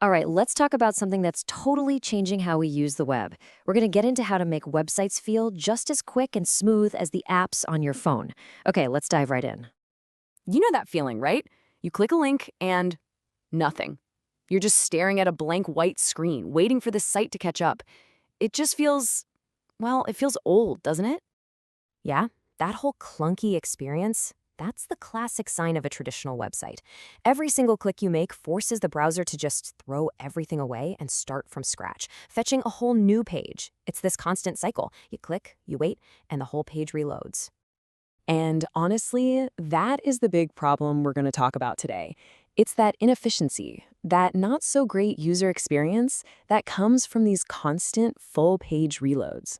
All right, let's talk about something that's totally changing how we use the web. We're going to get into how to make websites feel just as quick and smooth as the apps on your phone. Okay, let's dive right in. You know that feeling, right? You click a link and nothing. You're just staring at a blank white screen, waiting for the site to catch up. It just feels, well, it feels old, doesn't it? Yeah, that whole clunky experience, that's the classic sign of a traditional website. Every single click you make forces the browser to just throw everything away and start from scratch, fetching a whole new page. It's this constant cycle. You click, you wait, and the whole page reloads. And honestly, that is the big problem we're going to talk about today. It's that inefficiency, that not so great user experience that comes from these constant full page reloads.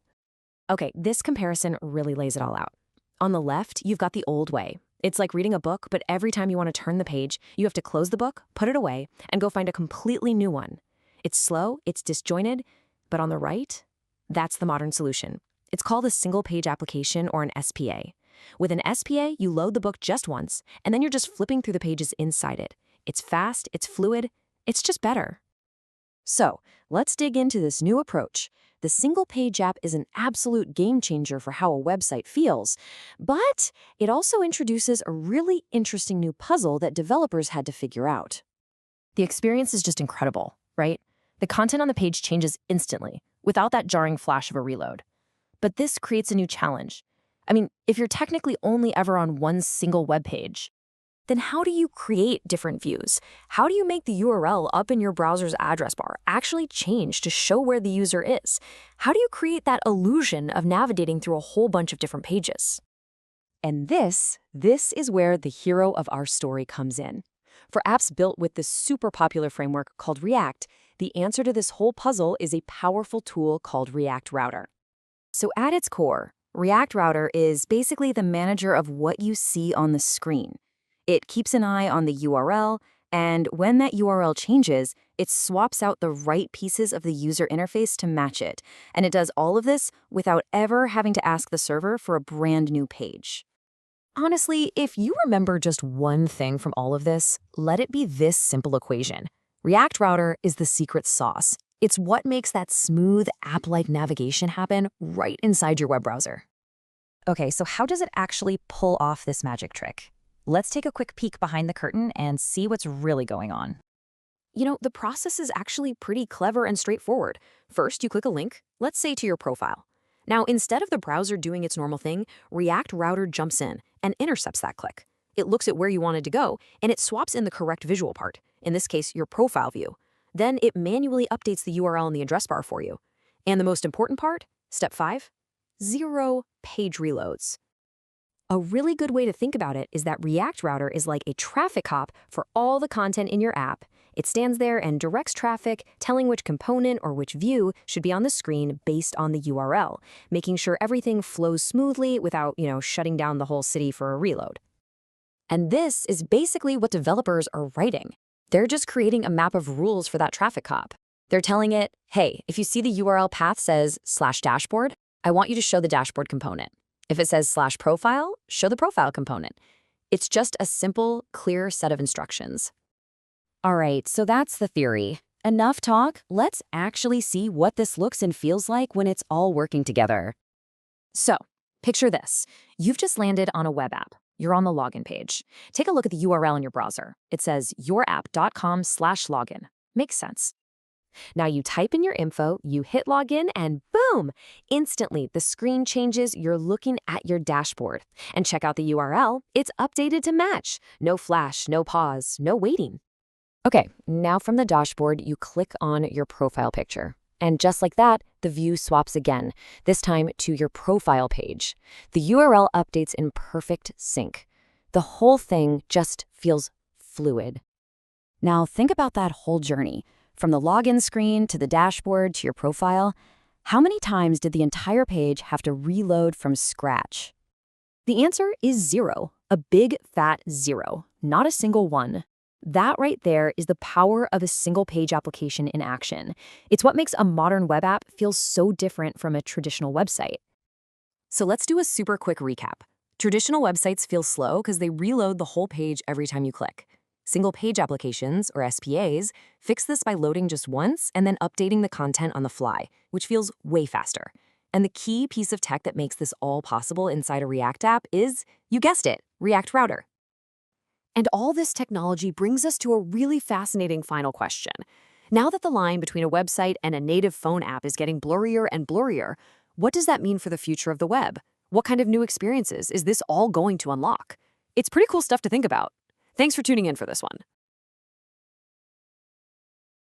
Okay, this comparison really lays it all out. On the left, you've got the old way. It's like reading a book, but every time you want to turn the page, you have to close the book, put it away, and go find a completely new one. It's slow, it's disjointed, but on the right, that's the modern solution. It's called a single page application or an SPA. With an SPA, you load the book just once, and then you're just flipping through the pages inside it. It's fast, it's fluid, it's just better. So, let's dig into this new approach. The single-page app is an absolute game changer for how a website feels, but it also introduces a really interesting new puzzle that developers had to figure out. The experience is just incredible, right? The content on the page changes instantly, without that jarring flash of a reload. But this creates a new challenge. I mean, if you're technically only ever on one single web page, then how do you create different views? How do you make the URL up in your browser's address bar actually change to show where the user is? How do you create that illusion of navigating through a whole bunch of different pages? And this is where the hero of our story comes in. For apps built with this super popular framework called React, the answer to this whole puzzle is a powerful tool called React Router. So at its core, React Router is basically the manager of what you see on the screen. It keeps an eye on the URL, and when that URL changes, it swaps out the right pieces of the user interface to match it. And it does all of this without ever having to ask the server for a brand new page. Honestly, if you remember just one thing from all of this, let it be this simple equation. React Router is the secret sauce. It's what makes that smooth app-like navigation happen right inside your web browser. Okay, so how does it actually pull off this magic trick? Let's take a quick peek behind the curtain and see what's really going on. You know, the process is actually pretty clever and straightforward. First, you click a link, let's say to your profile. Now, instead of the browser doing its normal thing, React Router jumps in and intercepts that click. It looks at where you wanted to go, and it swaps in the correct visual part, in this case, your profile view. Then it manually updates the URL in the address bar for you. And the most important part, step 5, 0 page reloads. A really good way to think about it is that React Router is like a traffic cop for all the content in your app. It stands there and directs traffic, telling which component or which view should be on the screen based on the URL, making sure everything flows smoothly without, shutting down the whole city for a reload. And this is basically what developers are writing. They're just creating a map of rules for that traffic cop. They're telling it, hey, if you see the URL path says /dashboard, I want you to show the dashboard component. If it says /profile, show the profile component. It's just a simple, clear set of instructions. All right, so that's the theory. Enough talk, let's actually see what this looks and feels like when it's all working together. So, picture this. You've just landed on a web app. You're on the login page. Take a look at the URL in your browser. It says yourapp.com/login. Makes sense. Now you type in your info, you hit login, and boom! Instantly, the screen changes, you're looking at your dashboard. And check out the URL, it's updated to match. No flash, no pause, no waiting. Okay, now from the dashboard, you click on your profile picture. And just like that, the view swaps again, this time to your profile page. The URL updates in perfect sync. The whole thing just feels fluid. Now think about that whole journey. From the login screen to the dashboard to your profile, how many times did the entire page have to reload from scratch? The answer is 0, a big fat 0, not a single one. That right there is the power of a single page application in action. It's what makes a modern web app feel so different from a traditional website. So let's do a super quick recap. Traditional websites feel slow because they reload the whole page every time you click. Single-page applications, or SPAs, fix this by loading just once and then updating the content on the fly, which feels way faster. And the key piece of tech that makes this all possible inside a React app is, you guessed it, React Router. And all this technology brings us to a really fascinating final question. Now that the line between a website and a native phone app is getting blurrier and blurrier, what does that mean for the future of the web? What kind of new experiences is this all going to unlock? It's pretty cool stuff to think about. Thanks for tuning in for this one.